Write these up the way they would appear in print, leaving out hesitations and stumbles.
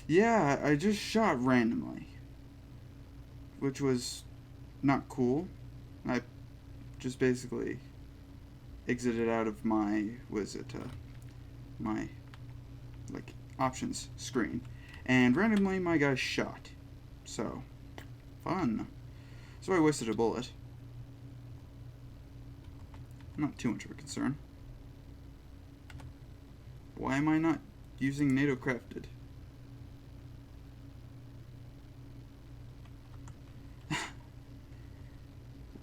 Yeah, I just shot randomly, which was not cool. I just basically exited out of my, my, like, options screen. And randomly my guy shot. So, fun. So I wasted a bullet. Not too much of a concern. Why am I not using NATO crafted?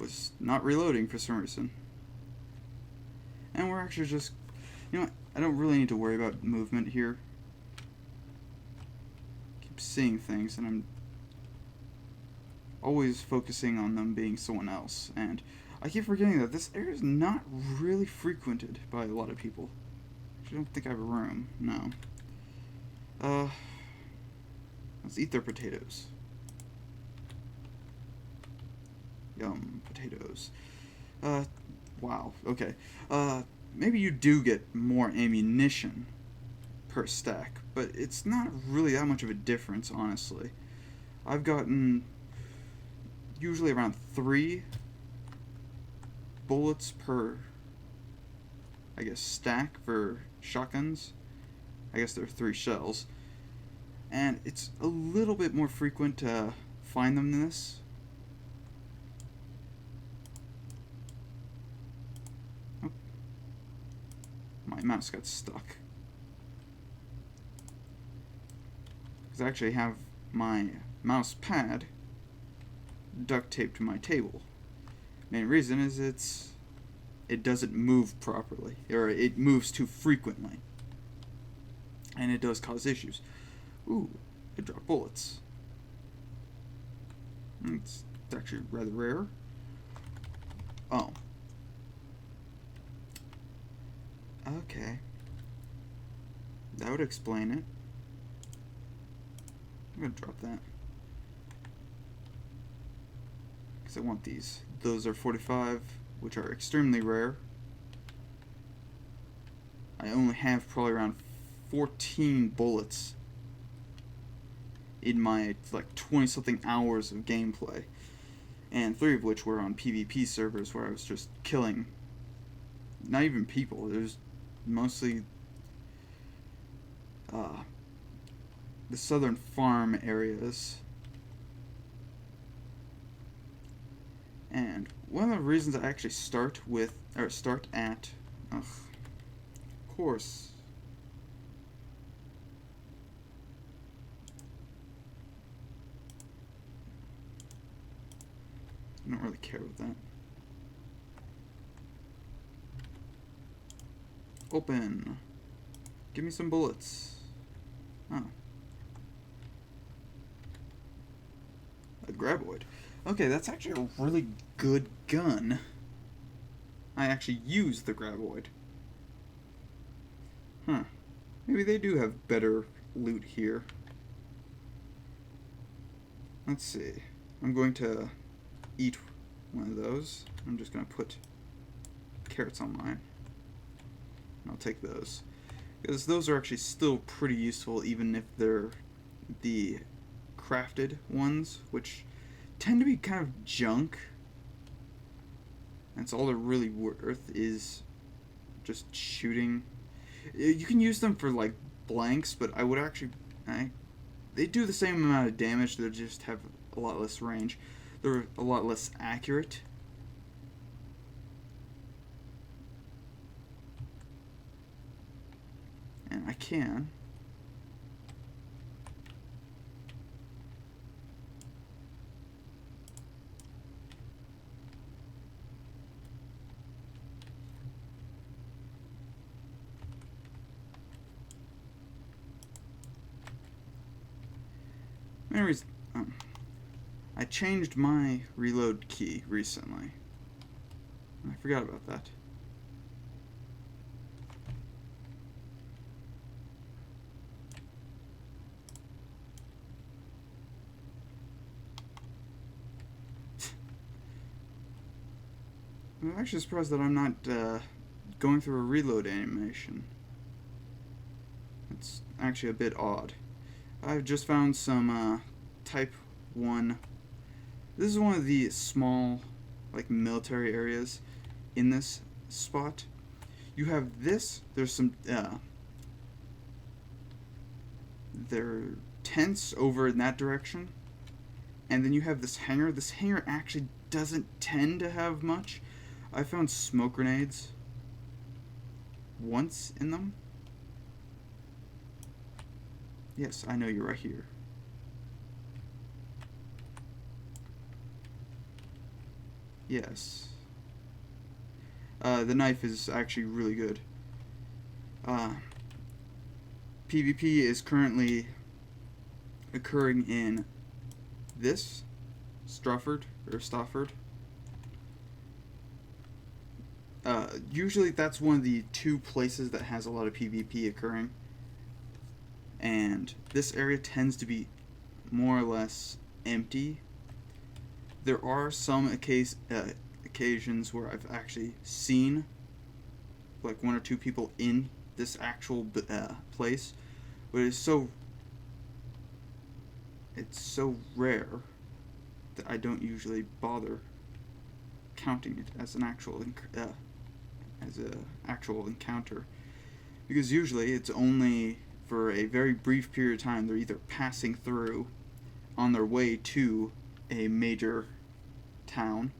Was not reloading for some reason. And we're actually just, you know what, I don't really need to worry about movement here. Keep seeing things and I'm always focusing on them being someone else. And I keep forgetting that this area is not really frequented by a lot of people. I don't think I have a room. No. Let's eat their potatoes. Yum, potatoes. Wow, okay. Maybe you do get more ammunition per stack, but it's not really that much of a difference, honestly. I've gotten usually around 3 bullets per, I guess, stack for shotguns. I guess there are 3 shells. And it's a little bit more frequent to find them than this. Oh. My mouse got stuck. Because I actually have my mouse pad duct taped to my table. Main reason is it doesn't move properly, or it moves too frequently, and it does cause issues. Ooh, it dropped bullets. It's actually rather rare. Oh. Okay. That would explain it. I'm gonna drop that. Because I want these. Those are 45, which are extremely rare. I only have probably around 14 bullets in my, like, 20-something hours of gameplay. And 3 of which were on PvP servers where I was just killing, not even people, there's mostly the southern farm areas. And one of the reasons I actually start at, of course, I don't really care about that. Open. Give me some bullets. Oh. A graboid. Okay, that's actually a really good gun. I actually use the graboid. Huh. Maybe they do have better loot here. Let's see. I'm going to eat one of those. I'm just going to put carrots on mine. And I'll take those. Because those are actually still pretty useful, even if they're the crafted ones, which tend to be kind of junk. That's all they're really worth, is just shooting. You can use them for, like, blanks, but I would actually... they do the same amount of damage, they just have a lot less range. They're a lot less accurate. And I can. Anyways, I changed my reload key recently. I forgot about that. I'm actually surprised that I'm not going through a reload animation. It's actually a bit odd. I've just found some Type 1. This is one of the small, like, military areas in this spot. You have this. There's some, there are tents over in that direction. And then you have this hangar. This hangar actually doesn't tend to have much. I found smoke grenades once in them. Yes, I know you're right here. Yes. The knife is actually really good. PvP is currently occurring in this Stafford. Usually that's one of the two places that has a lot of PvP occurring. And this area tends to be more or less empty. There are some occasions where I've actually seen like one or two people in this actual place, but it's so rare that I don't usually bother counting it as an actual encounter, because usually it's only for a very brief period of time. They're either passing through on their way to a major town,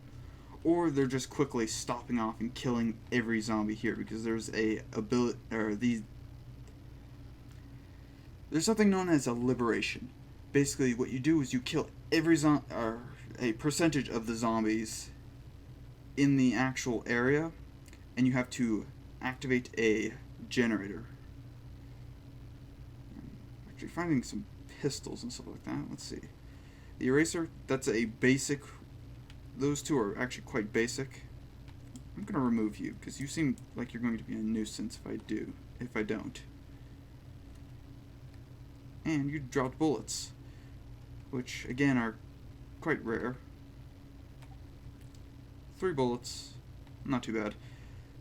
or they're just quickly stopping off and killing every zombie here, because there's there's something known as a liberation. Basically, what you do is you kill every a percentage of the zombies in the actual area, and you have to activate a generator. I'm actually finding some pistols and stuff like that. Let's see. The eraser, that's a basic. Those two are actually quite basic. I'm going to remove you, because you seem like you're going to be a nuisance if I don't. And you dropped bullets, which, again, are quite rare. 3 bullets. Not too bad.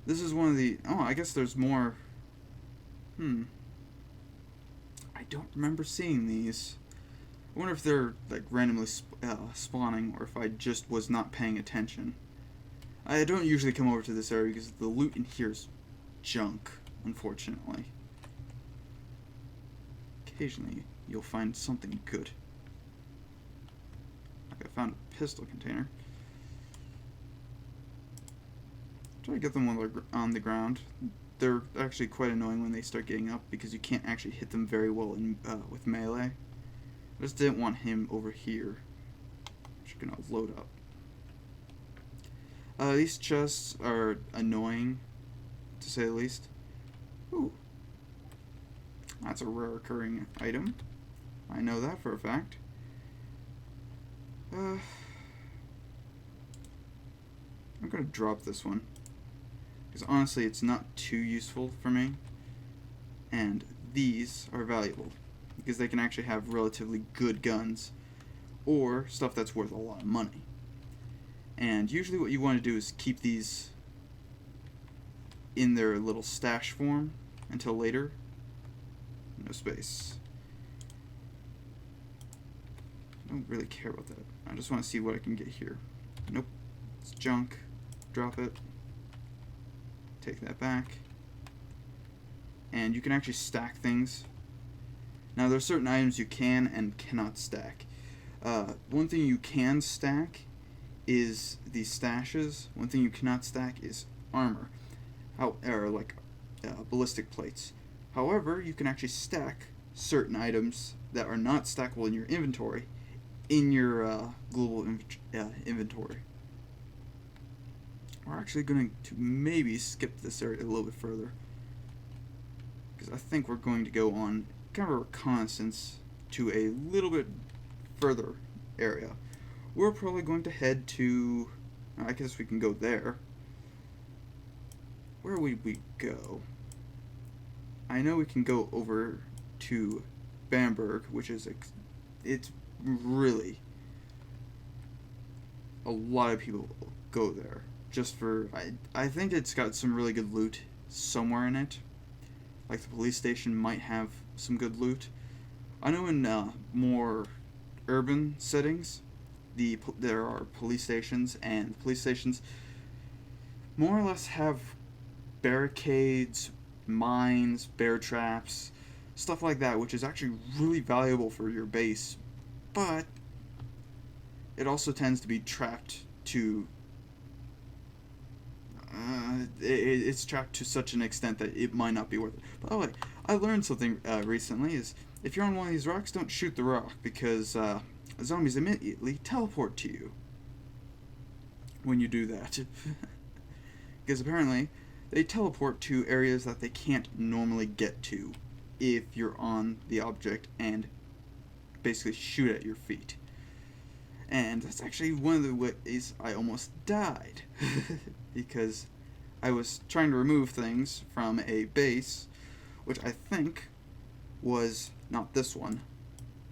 This is one of the... Oh, I guess there's more... I don't remember seeing these. I wonder if they're like randomly spawning, or if I just was not paying attention. I don't usually come over to this area because the loot in here is junk, unfortunately. Occasionally, you'll find something good. Like I found a pistol container. Try to get them while they're on the ground. They're actually quite annoying when they start getting up, because you can't actually hit them very well with melee. I just didn't want him over here. I'm just gonna load up. These chests are annoying, to say the least. Ooh. That's a rare occurring item. I know that for a fact. I'm gonna drop this one, because honestly it's not too useful for me. And these are valuable, because they can actually have relatively good guns, or stuff that's worth a lot of money. And usually what you want to do is keep these in their little stash form until later. No space. I don't really care about that. I just want to see what I can get here. Nope. It's junk. Drop it. Take that back. And you can actually stack things. Now, there are certain items you can and cannot stack. One thing you can stack is these stashes. One thing you cannot stack is armor, or like ballistic plates. However, you can actually stack certain items that are not stackable in your inventory in your global inventory. We're actually going to maybe skip this area a little bit further, because I think we're going to go on kind of a reconnaissance to a little bit further area. We're probably going to head to... I guess we can go there. Where would we go? I know we can go over to Bamberg, which is... it's really... a lot of people go there. Just for... I think it's got some really good loot somewhere in it. Like the police station might have some good loot. I know in more urban settings, there are police stations, and police stations more or less have barricades, mines, bear traps, stuff like that, which is actually really valuable for your base, but it also tends to be trapped to it's trapped to such an extent that it might not be worth it. By the way, I learned something recently, is if you're on one of these rocks, don't shoot the rock, because zombies immediately teleport to you when you do that. Because apparently they teleport to areas that they can't normally get to if you're on the object and basically shoot at your feet. And that's actually one of the ways I almost died. Because I was trying to remove things from a base, which I think was not this one.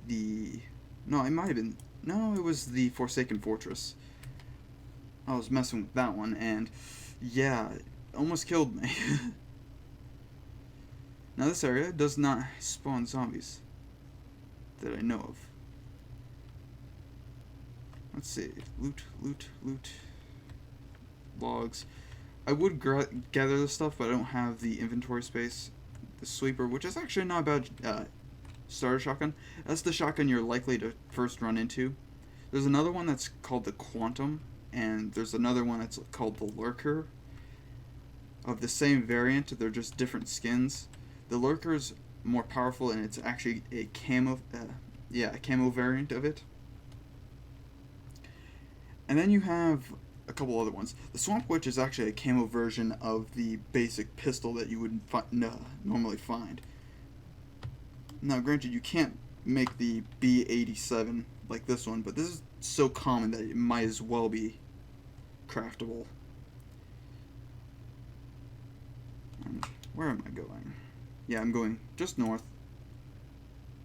No, it might have been. No, it was the Forsaken Fortress. I was messing with that one, and yeah, it almost killed me. Now, this area does not spawn zombies that I know of. Let's see. Loot, loot, loot. Logs. I would gather this stuff, but I don't have the inventory space. The sweeper, which is actually not a bad starter shotgun. That's the shotgun you're likely to first run into. There's another one that's called the Quantum, and there's another one that's called the Lurker. Of the same variant, they're just different skins. The Lurker's more powerful, and it's actually a camo variant of it. And then you have a couple other ones. The Swamp Witch is actually a camo version of the basic pistol that you would normally find. Now, granted, you can't make the B87 like this one, but this is so common that it might as well be craftable. And where am I going? Yeah, I'm going just north.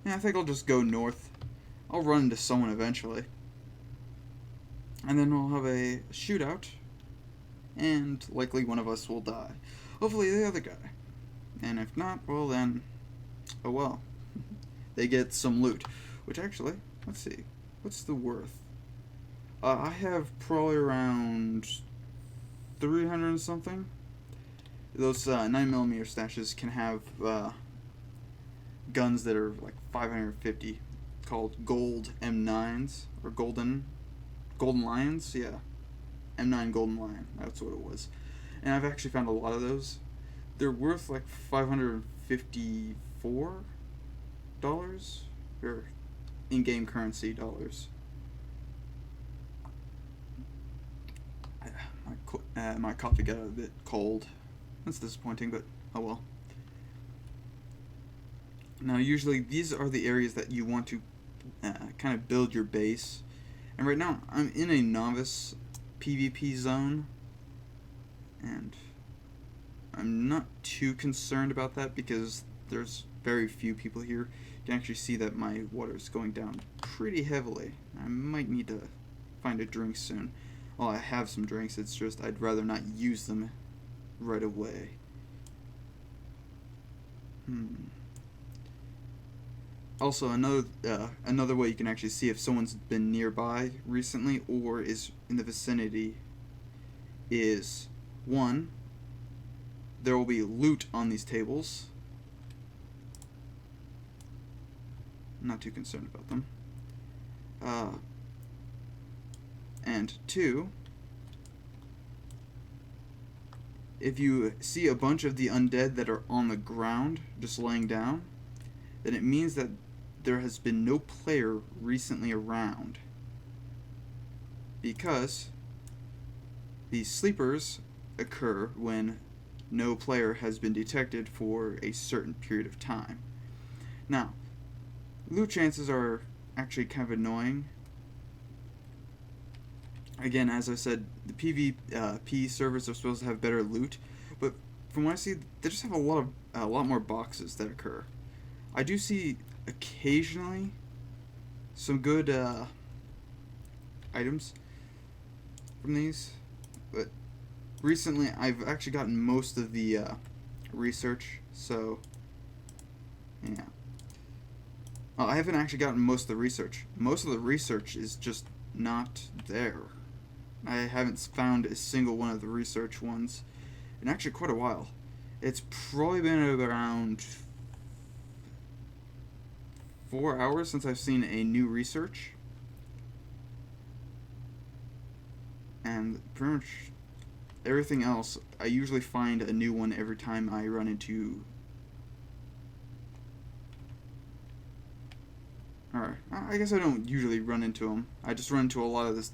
Yeah, I think I'll just go north. I'll run into someone eventually. And then we'll have a shootout, and likely one of us will die. Hopefully the other guy. And if not, well then, oh well. They get some loot. Which actually, let's see, what's the worth? I have probably around 300 and something. Those 9mm stashes can have guns that are like 550, called gold M9s, or golden Lions, yeah. M9 Golden Lion, that's what it was. And I've actually found a lot of those. They're worth like $554, or in-game currency dollars. My coffee got a bit cold. That's disappointing, but oh well. Now, usually these are the areas that you want to kind of build your base. And right now, I'm in a novice PvP zone, and I'm not too concerned about that because there's very few people here. You can actually see that my water is going down pretty heavily. I might need to find a drink soon. Well, I have some drinks, it's just I'd rather not use them right away. Also, another way you can actually see if someone's been nearby recently or is in the vicinity is, one, there will be loot on these tables. I'm not too concerned about them. And two, if you see a bunch of the undead that are on the ground just laying down, then it means that there has been no player recently around, because these sleepers occur when no player has been detected for a certain period of time. Now, loot chances are actually kind of annoying. Again, as I said, the PvP servers are supposed to have better loot, but from what I see, they just have a lot more boxes that occur. I do see occasionally some good items from these, but recently I've actually gotten most of the research, so yeah. I haven't actually gotten most of the research. Most of the research is just not there. I haven't found a single one of the research ones in actually quite a while. It's probably been around 4 hours since I've seen a new research. And pretty much everything else, I usually find a new one every time I run into... Or, I guess I don't usually run into them. I just run into a lot of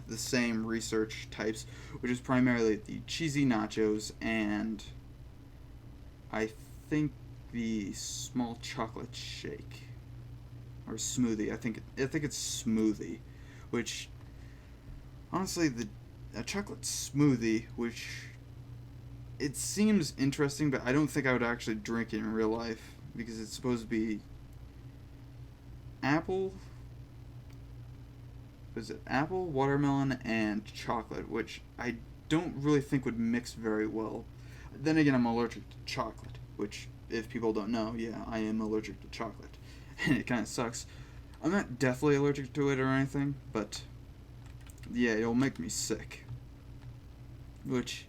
the same research types, which is primarily the cheesy nachos and I think the small chocolate shake or smoothie. I think it's smoothie, which honestly a chocolate smoothie, which it seems interesting, but I don't think I would actually drink it in real life because it's supposed to be apple. Is it apple, watermelon, and chocolate, which I don't really think would mix very well. Then again, I'm allergic to chocolate, which, if people don't know, yeah, I am allergic to chocolate. And it kind of sucks. I'm not deathly allergic to it or anything, but yeah, it'll make me sick. Which,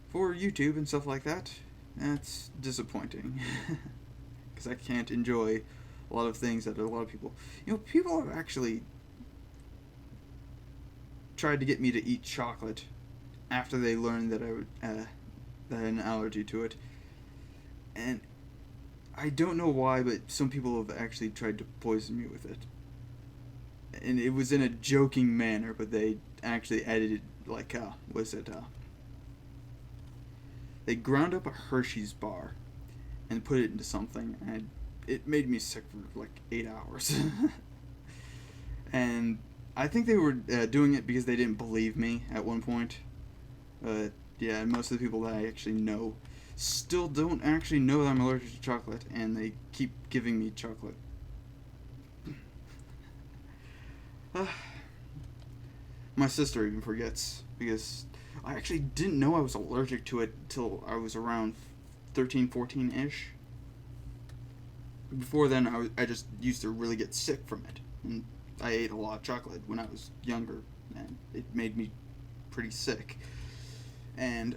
for YouTube and stuff like that, that's disappointing. Because I can't enjoy a lot of things that a lot of people... people have actually tried to get me to eat chocolate after they learned that I had an allergy to it, and I don't know why, but some people have actually tried to poison me with it, and it was in a joking manner, but they actually added like they ground up a Hershey's bar and put it into something, and it made me sick for like 8 hours. And I think they were doing it because they didn't believe me at one point. Yeah, most of the people that I actually know still don't actually know that I'm allergic to chocolate, and they keep giving me chocolate. My sister even forgets, because I actually didn't know I was allergic to it till I was around 13, 14-ish. Before then, I just used to really get sick from it, and I ate a lot of chocolate when I was younger, and it made me pretty sick. And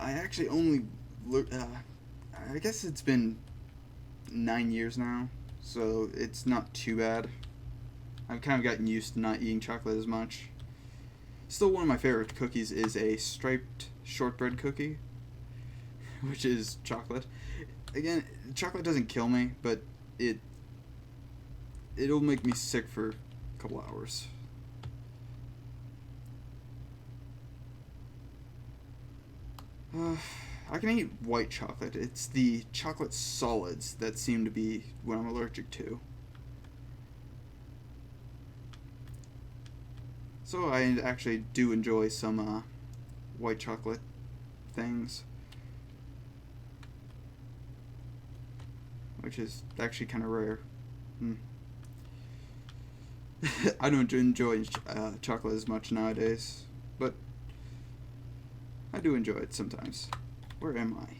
I actually only, I guess it's been 9 years now, so it's not too bad. I've kind of gotten used to not eating chocolate as much. Still, one of my favorite cookies is a striped shortbread cookie, which is chocolate. Again, chocolate doesn't kill me, but it'll make me sick for a couple hours. I can eat white chocolate. It's the chocolate solids that seem to be what I'm allergic to. So I actually do enjoy some white chocolate things, which is actually kind of rare. I don't enjoy chocolate as much nowadays, but I do enjoy it sometimes. Where am I?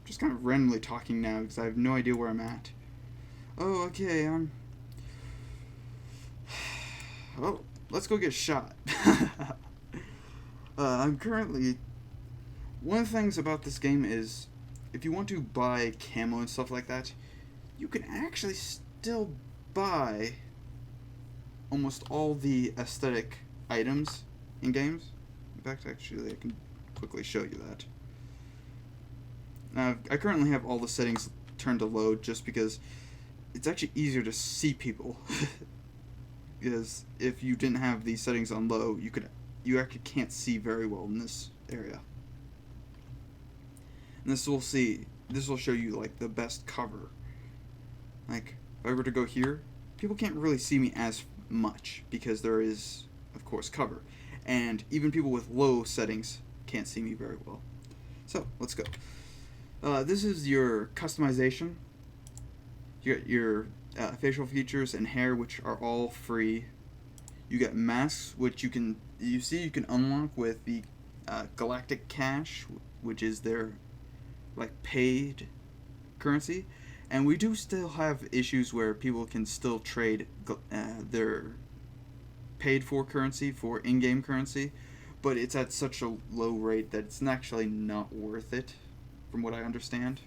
Just kind of randomly talking now because I have no idea where I'm at. Oh, okay, oh, let's go get shot. I'm currently... One of the things about this game is, if you want to buy camo and stuff like that, you can actually still buy almost all the aesthetic items in games. In fact, actually, I can quickly show you that. I currently have all the settings turned to low just because it's actually easier to see people. Because if you didn't have these settings on low, you actually can't see very well in this area. And this will show you like the best cover. Like if I were to go here, people can't really see me as much because there is, of course, cover, and even people with low settings can't see me very well. So let's go. This is your customization. You got your facial features and hair, which are all free. You got masks, which you can unlock with the Galactic Cash, which is their like paid currency, And we do still have issues where people can still trade their paid for currency for in-game currency, but it's at such a low rate that it's actually not worth it, from what I understand.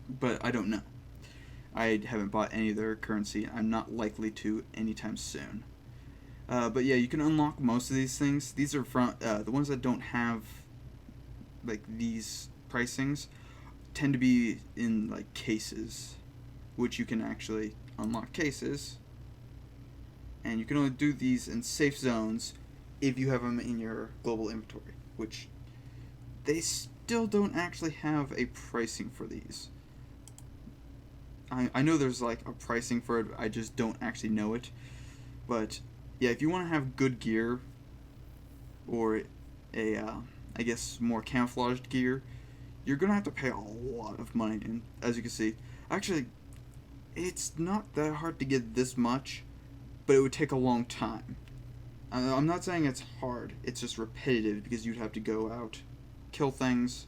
But I don't know. I haven't bought any of their currency. I'm not likely to anytime soon. But yeah, you can unlock most of these things. These are from the ones that don't have like these pricings tend to be in like cases, which you can actually unlock cases, and you can only do these in safe zones if you have them in your global inventory, which they still don't actually have a pricing for these. I know there's like a pricing for it, I just don't actually know it. But yeah, if you want to have good gear, or a I guess more camouflaged gear, you're gonna have to pay a lot of money. And as you can see, actually, it's not that hard to get this much, but it would take a long time. I'm not saying it's hard, it's just repetitive because you'd have to go out, kill things,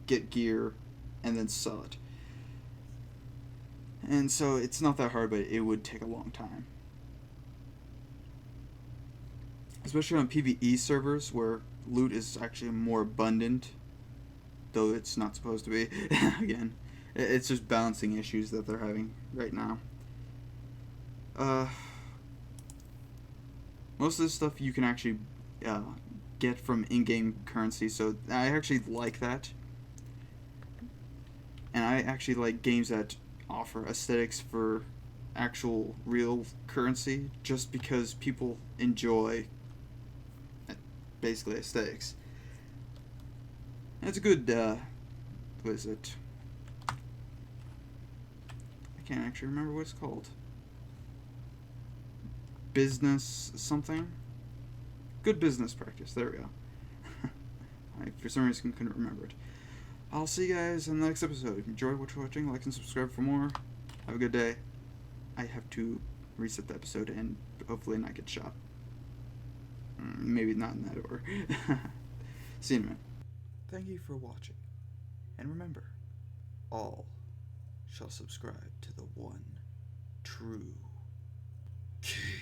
get gear, and then sell it. And so it's not that hard, but it would take a long time. Especially on PvE servers where loot is actually more abundant, though it's not supposed to be. Again, it's just balancing issues that they're having right now. Most of this stuff you can actually get from in-game currency, so I actually like that. And I actually like games that offer aesthetics for actual real currency, just because people enjoy basically aesthetics. And it's a good, what is it? I can't actually remember what it's called. Business something? Good business practice, there we go. I, for some reason, couldn't remember it. I'll see you guys in the next episode. If you enjoyed what you're watching, like and subscribe for more. Have a good day. I have to reset the episode and hopefully not get shot. Maybe not in that order. See you in a minute. Thank you for watching. And remember, all shall subscribe to the one true King.